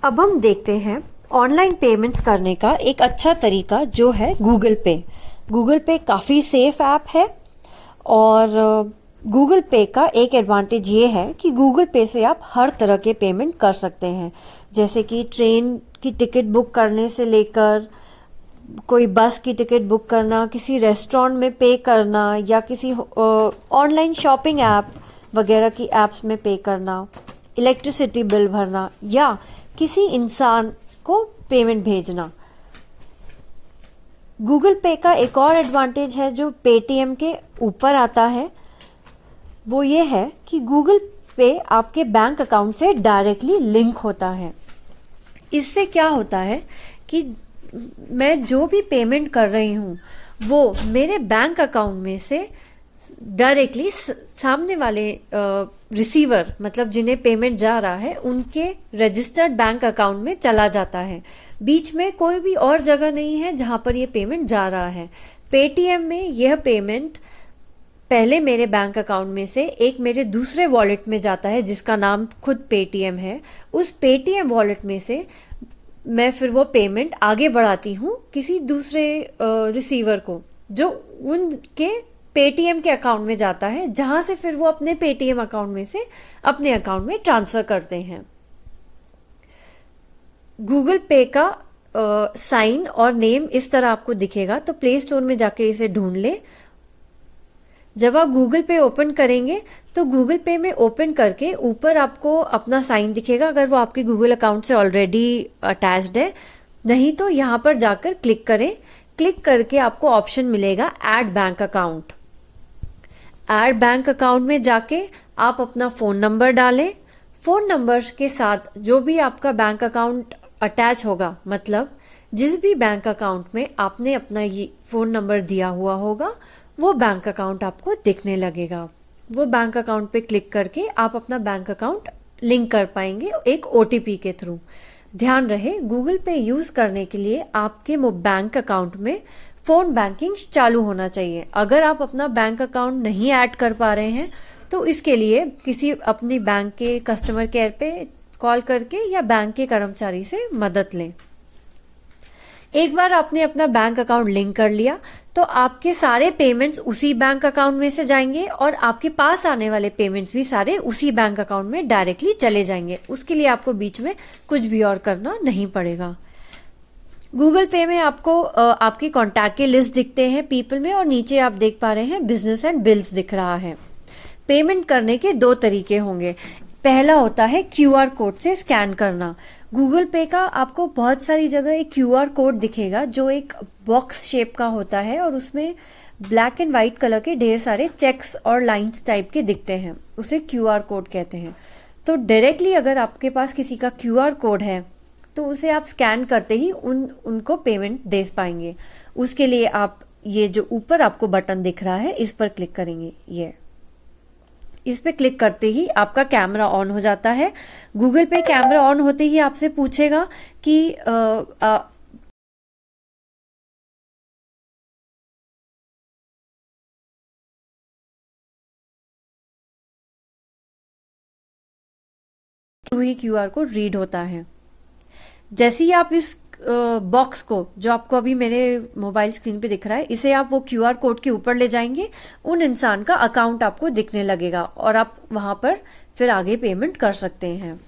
अब हम देखते हैं ऑनलाइन पेमेंट्स करने का एक अच्छा तरीका जो है गूगल पे। गूगल पे काफ़ी सेफ ऐप है और गूगल पे का एक एडवांटेज ये है कि गूगल पे से आप हर तरह के पेमेंट कर सकते हैं, जैसे कि ट्रेन की टिकट बुक करने से लेकर कोई बस की टिकट बुक करना, किसी रेस्टोरेंट में पे करना या किसी ऑनलाइन शॉपिंग ऐप वगैरह की ऐप्स में पे करना, इलेक्ट्रिसिटी बिल भरना या किसी इंसान को पेमेंट भेजना। गूगल पे का एक और एडवांटेज है जो पेटीएम के ऊपर आता है, वो ये है कि गूगल पे आपके बैंक अकाउंट से डायरेक्टली लिंक होता है। इससे क्या होता है कि मैं जो भी पेमेंट कर रही हूँ वो मेरे बैंक अकाउंट में से डायरेक्टली सामने वाले रिसीवर, मतलब जिन्हें पेमेंट जा रहा है, उनके रजिस्टर्ड बैंक अकाउंट में चला जाता है। बीच में कोई भी और जगह नहीं है जहां पर ये पेमेंट जा रहा है। पेटीएम में यह पेमेंट पहले मेरे बैंक अकाउंट में से एक मेरे दूसरे वॉलेट में जाता है जिसका नाम खुद पेटीएम है। उस पेटीएम वॉलेट में से मैं फिर वो पेमेंट आगे बढ़ाती हूँ किसी दूसरे रिसीवर को, जो उनके पेटीएम के अकाउंट में जाता है, जहां से फिर वो अपने पेटीएम अकाउंट में से अपने अकाउंट में ट्रांसफर करते हैं। गूगल पे का साइन और नेम इस तरह आपको दिखेगा, तो प्ले स्टोर में जाके इसे ढूंढ ले। जब आप गूगल पे ओपन करेंगे तो गूगल पे में ओपन करके ऊपर आपको अपना साइन दिखेगा, अगर वो आपके गूगल अकाउंट से ऑलरेडी अटैच्ड है। नहीं तो यहाँ पर जाकर क्लिक करें। क्लिक करके आपको ऑप्शन मिलेगा add bank account. Add bank account में जाके आप अपना फ़ोन नंबर डालें। फ़ोन नंबर के साथ जो भी आपका बैंक अकाउंट अटैच होगा, मतलब जिस भी बैंक अकाउंट में आपने अपना ये फ़ोन नंबर दिया हुआ होगा, वो बैंक अकाउंट आपको दिखने लगेगा। वो बैंक अकाउंट पे क्लिक करके आप अपना बैंक अकाउंट लिंक कर पाएंगे एक ओटीपी के थ्रू। ध्यान रहे, गूगल पे यूज़ करने के लिए आपके बैंक अकाउंट में फ़ोन बैंकिंग चालू होना चाहिए। अगर आप अपना बैंक अकाउंट नहीं ऐड कर पा रहे हैं तो इसके लिए किसी अपनी बैंक के कस्टमर केयर पे कॉल करके या बैंक के कर्मचारी से मदद लें। एक बार आपने अपना बैंक अकाउंट लिंक कर लिया तो आपके सारे पेमेंट्स उसी बैंक अकाउंट में से जाएंगे और आपके पास आने वाले पेमेंट्स भी सारे उसी बैंक अकाउंट में डायरेक्टली चले जाएंगे। उसके लिए आपको बीच में कुछ भी और करना नहीं पड़ेगा। गूगल पे में आपको आपके कॉन्टैक्ट की लिस्ट दिखते हैं पीपल में, और नीचे आप देख पा रहे हैं बिजनेस एंड बिल्स दिख रहा है। पेमेंट करने के दो तरीके होंगे। पहला होता है क्यूआर कोड से स्कैन करना। गूगल पे का आपको बहुत सारी जगह एक क्यूआर कोड दिखेगा जो एक बॉक्स शेप का होता है और उसमें ब्लैक एंड वाइट कलर के ढेर सारे चेक्स और लाइंस टाइप के दिखते हैं, उसे क्यूआर कोड कहते हैं। तो डायरेक्टली अगर आपके पास किसी का क्यूआर कोड है तो उसे आप स्कैन करते ही उनको पेमेंट दे पाएंगे। उसके लिए आप ये जो ऊपर आपको बटन दिख रहा है इस पर क्लिक करेंगे। इस पे क्लिक करते ही आपका कैमरा ऑन हो जाता है। गूगल पे कैमरा ऑन होते ही आपसे पूछेगा कि ही क्यूआर कोड रीड होता है। जैसे ही आप इस बॉक्स को, जो आपको अभी मेरे मोबाइल स्क्रीन पे दिख रहा है, इसे आप वो क्यूआर कोड के ऊपर ले जाएंगे, उन इंसान का अकाउंट आपको दिखने लगेगा और आप वहां पर फिर आगे पेमेंट कर सकते हैं।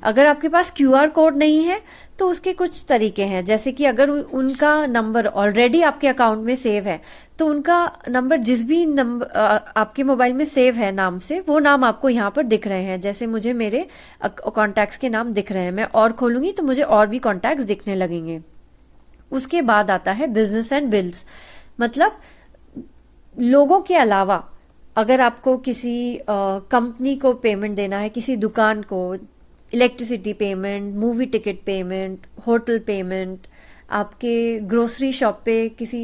अगर आपके पास क्यूआर कोड नहीं है तो उसके कुछ तरीके हैं, जैसे कि अगर उनका नंबर ऑलरेडी आपके अकाउंट में सेव है तो उनका नंबर जिस भी नंबर आपके मोबाइल में सेव है नाम से, वो नाम आपको यहाँ पर दिख रहे हैं। जैसे मुझे मेरे कॉन्टैक्ट्स के नाम दिख रहे हैं, मैं और खोलूंगी तो मुझे और भी कॉन्टैक्ट्स दिखने लगेंगे। उसके बाद आता है बिजनेस एंड बिल्स, मतलब लोगों के अलावा अगर आपको किसी कंपनी को पेमेंट देना है, किसी दुकान को, electricity payment, movie ticket payment, hotel payment, आपके ग्रोसरी शॉप पे किसी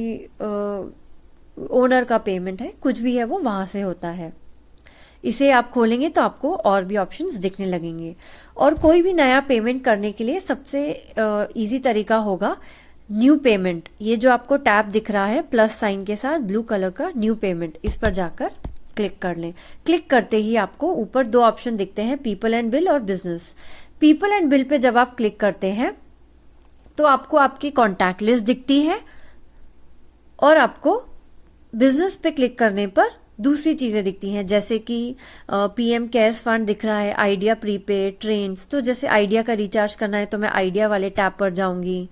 ओनर का पेमेंट है, कुछ भी है वो वहां से होता है। इसे आप खोलेंगे तो आपको और भी ऑप्शंस दिखने लगेंगे। और कोई भी नया पेमेंट करने के लिए सबसे इजी तरीका होगा न्यू पेमेंट। ये जो आपको टैब दिख रहा है प्लस साइन के साथ ब्लू कलर का, न्यू पेमेंट, इस पर जाकर क्लिक कर लें। क्लिक करते ही आपको ऊपर दो ऑप्शन दिखते हैं, पीपल एंड बिल और business. People and bill pay जब आप क्लिक करते हैं तो आपको आपकी कॉन्टैक्ट लिस्ट दिखती है और आपको बिजनेस पे क्लिक करने पर दूसरी चीजें दिखती हैं, जैसे कि पीएम केयर्स फंड दिख रहा है, आइडिया प्रीपेड, ट्रेन्स। तो जैसे आइडिया का रिचार्ज करना है तो मैं आइडिया वाले टैब पर जाऊंगी।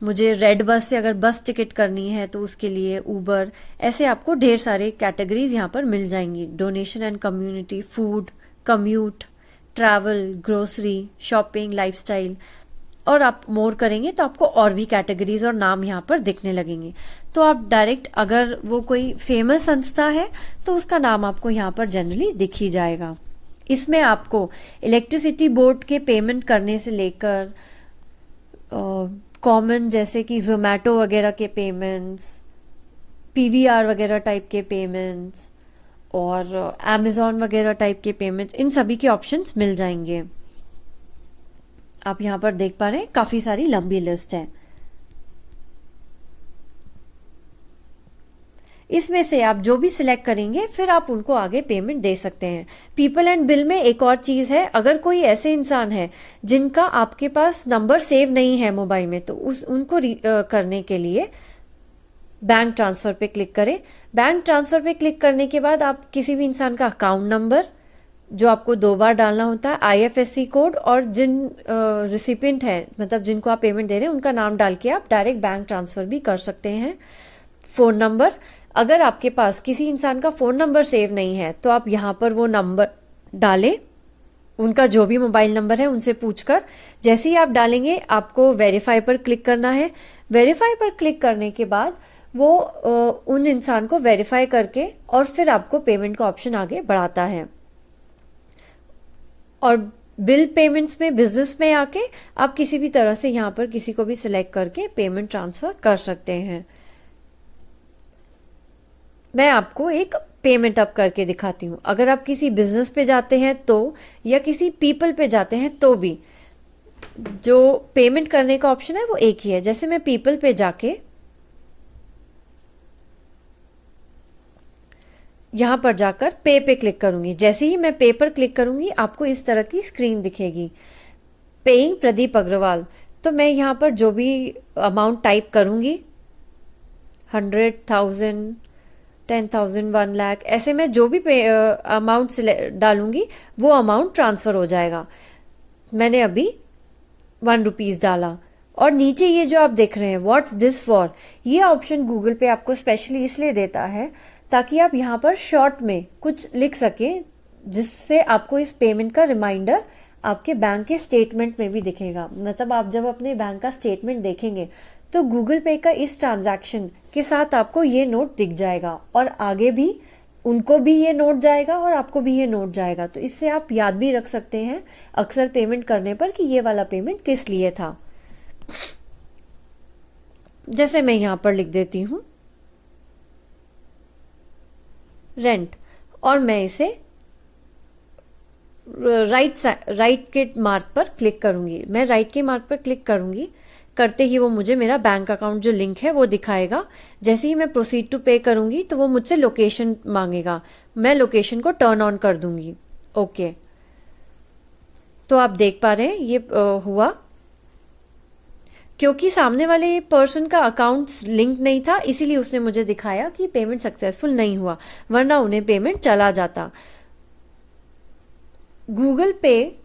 मुझे रेड बस से अगर बस टिकट करनी है तो उसके लिए ऊबर। ऐसे आपको ढेर सारे कैटेगरीज यहाँ पर मिल जाएंगी। Donation and community, food, commute, travel, grocery, shopping, lifestyle. और आप मोर करेंगे तो आपको और भी कैटेगरीज और नाम यहाँ पर दिखने लगेंगे। तो आप डायरेक्ट, अगर वो कोई फेमस संस्था है तो उसका नाम आपको यहाँ पर जनरली दिख ही जाएगा। इसमें आपको इलेक्ट्रिसिटी बोर्ड के पेमेंट करने से लेकर कॉमन जैसे कि जोमेटो वगैरह के पेमेंट्स, पीवीआर वगैरह टाइप के पेमेंट्स और अमेजॉन वगैरह टाइप के पेमेंट्स, इन सभी के ऑप्शंस मिल जाएंगे। आप यहां पर देख पा रहे हैं काफी सारी लंबी लिस्ट है। इसमें से आप जो भी सिलेक्ट करेंगे फिर आप उनको आगे पेमेंट दे सकते हैं। पीपल एंड बिल में एक और चीज है, अगर कोई ऐसे इंसान है जिनका आपके पास नंबर सेव नहीं है मोबाइल में, तो उनको करने के लिए बैंक ट्रांसफर पे क्लिक करें। बैंक ट्रांसफर पे क्लिक करने के बाद आप किसी भी इंसान का अकाउंट नंबर, जो आपको 2 बार डालना होता है, आईएफएससी कोड और जिन रिसिपिएंट है, मतलब जिनको आप पेमेंट दे रहे हैं, उनका नाम डाल के आप डायरेक्ट बैंक ट्रांसफर भी कर सकते हैं। फोन नंबर, अगर आपके पास किसी इंसान का फोन नंबर सेव नहीं है तो आप यहाँ पर वो नंबर डालें, उनका जो भी मोबाइल नंबर है उनसे पूछकर। जैसे ही आप डालेंगे आपको वेरीफाई पर क्लिक करना है। वेरीफाई पर क्लिक करने के बाद वो उन इंसान को वेरीफाई करके और फिर आपको पेमेंट का ऑप्शन आगे बढ़ाता है। और बिल पेमेंट्स में, बिजनेस में आके आप किसी भी तरह से यहाँ पर किसी को भी सिलेक्ट करके पेमेंट ट्रांसफर कर सकते हैं। मैं आपको एक पेमेंट अप करके दिखाती हूँ। अगर आप किसी बिजनेस पे जाते हैं तो, या किसी पीपल पे जाते हैं तो भी जो पेमेंट करने का ऑप्शन है वो एक ही है। जैसे मैं पीपल पे जाके यहां पर जाकर पे पे क्लिक करूंगी। जैसे ही मैं पे पर क्लिक करूंगी आपको इस तरह की स्क्रीन दिखेगी, पेइंग प्रदीप अग्रवाल। तो मैं यहां पर जो भी अमाउंट टाइप करूंगी, 100,000, 10,000, 1 लाख, ऐसे मैं जो भी अमाउंट डालूंगी वो अमाउंट ट्रांसफर हो जाएगा। मैंने अभी 1 रुपीज डाला। और नीचे ये जो आप देख रहे हैं व्हाट्स दिस फॉर, ये ऑप्शन गूगल पे आपको स्पेशली इसलिए देता है ताकि आप यहाँ पर शॉर्ट में कुछ लिख सके, जिससे आपको इस पेमेंट का रिमाइंडर आपके बैंक के स्टेटमेंट में भी दिखेगा। मतलब आप जब अपने बैंक का स्टेटमेंट देखेंगे तो गूगल पे का इस ट्रांजैक्शन के साथ आपको ये नोट दिख जाएगा, और आगे भी उनको भी ये नोट जाएगा और आपको भी ये नोट जाएगा। तो इससे आप याद भी रख सकते हैं अक्सर पेमेंट करने पर कि ये वाला पेमेंट किस लिए था। जैसे मैं यहां पर लिख देती हूं रेंट, और मैं इसे राइट के मार्क पर क्लिक करूंगी। मैं राइट के मार्क पर क्लिक करूंगी, करते ही वो मुझे मेरा बैंक अकाउंट जो लिंक है वो दिखाएगा। जैसे ही मैं प्रोसीड टू पे करूंगी तो वो मुझसे लोकेशन मांगेगा, मैं लोकेशन को टर्न ऑन कर दूंगी। ओके, तो आप देख पा रहे हैं ये हुआ। क्योंकि सामने वाले पर्सन का अकाउंट लिंक नहीं था इसीलिए उसने मुझे दिखाया कि पेमेंट सक्सेसफुल नहीं हुआ, वरना उन्हें पेमेंट चला जाता। गूगल पे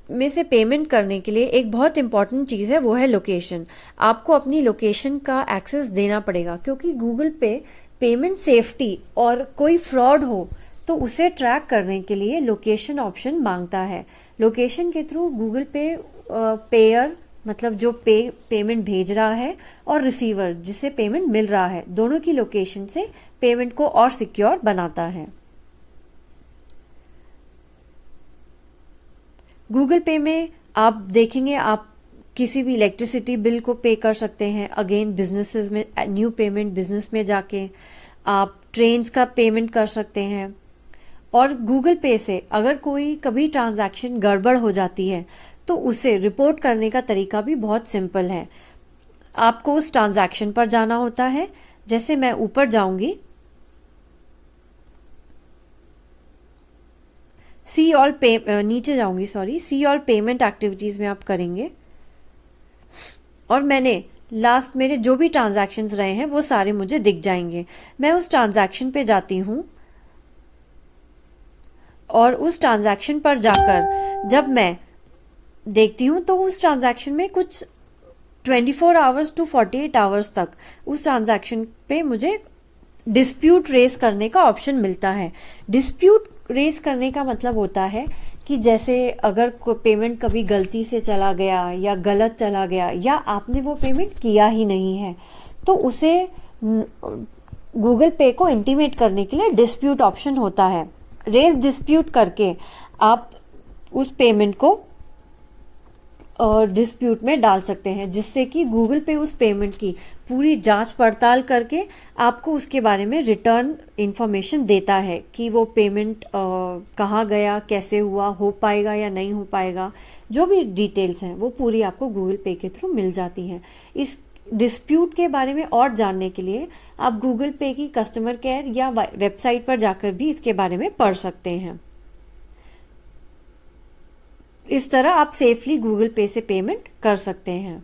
में से पेमेंट करने के लिए एक बहुत इंपॉर्टेंट चीज है, वो है लोकेशन। आपको अपनी लोकेशन का एक्सेस देना पड़ेगा, क्योंकि गूगल पे पेमेंट सेफ्टी और कोई फ्रॉड हो तो उसे ट्रैक करने के लिए लोकेशन ऑप्शन मांगता है। लोकेशन के थ्रू गूगल पे पेयर, मतलब जो पेमेंट भेज रहा है, और रिसीवर जिसे पेमेंट मिल रहा है, दोनों की लोकेशन से पेमेंट को और सिक्योर बनाता है। गूगल पे में आप देखेंगे आप किसी भी इलेक्ट्रिसिटी बिल को पे कर सकते हैं। अगेन बिजनेसेस में, न्यू पेमेंट बिजनेस में जाके आप ट्रेन्स का पेमेंट कर सकते हैं। और गूगल पे से अगर कोई कभी ट्रांजैक्शन गड़बड़ हो जाती है तो उसे रिपोर्ट करने का तरीका भी बहुत सिंपल है। आपको उस ट्रांजैक्शन पर जाना होता है। जैसे मैं ऊपर जाऊंगी, सी ऑल पे नीचे जाऊंगी, sorry, see all payment activities में आप करेंगे और मैंने लास्ट मेरे जो भी ट्रांजैक्शंस रहे हैं वो सारे मुझे दिख जाएंगे। मैं उस ट्रांजैक्शन पे जाती हूँ और उस ट्रांजैक्शन पर जाकर जब मैं देखती हूँ तो उस ट्रांजैक्शन में कुछ 24 आवर्स टू 48 आवर्स तक उस ट्रांजैक्शन पे मुझे डिस्प्यूट रेज करने का ऑप्शन मिलता है। डिस्प्यूट रेज करने का मतलब होता है कि जैसे अगर कोई पेमेंट कभी गलती से चला गया या गलत चला गया या आपने वो पेमेंट किया ही नहीं है, तो उसे गूगल पे को इंटीमेट करने के लिए डिस्प्यूट ऑप्शन होता है। रेज डिस्प्यूट करके आप उस पेमेंट को डिस्प्यूट में डाल सकते हैं, जिससे कि गूगल पे उस पेमेंट की पूरी जांच पड़ताल करके आपको उसके बारे में रिटर्न इंफॉर्मेशन देता है कि वो पेमेंट कहाँ गया, कैसे हुआ, हो पाएगा या नहीं हो पाएगा। जो भी डिटेल्स हैं वो पूरी आपको गूगल पे के थ्रू मिल जाती हैं। इस डिस्प्यूट के बारे में और जानने के लिए आप गूगल पे की कस्टमर केयर या वेबसाइट पर जाकर भी इसके बारे में पढ़ सकते हैं। इस तरह आप सेफली गूगल पे से पेमेंट कर सकते हैं।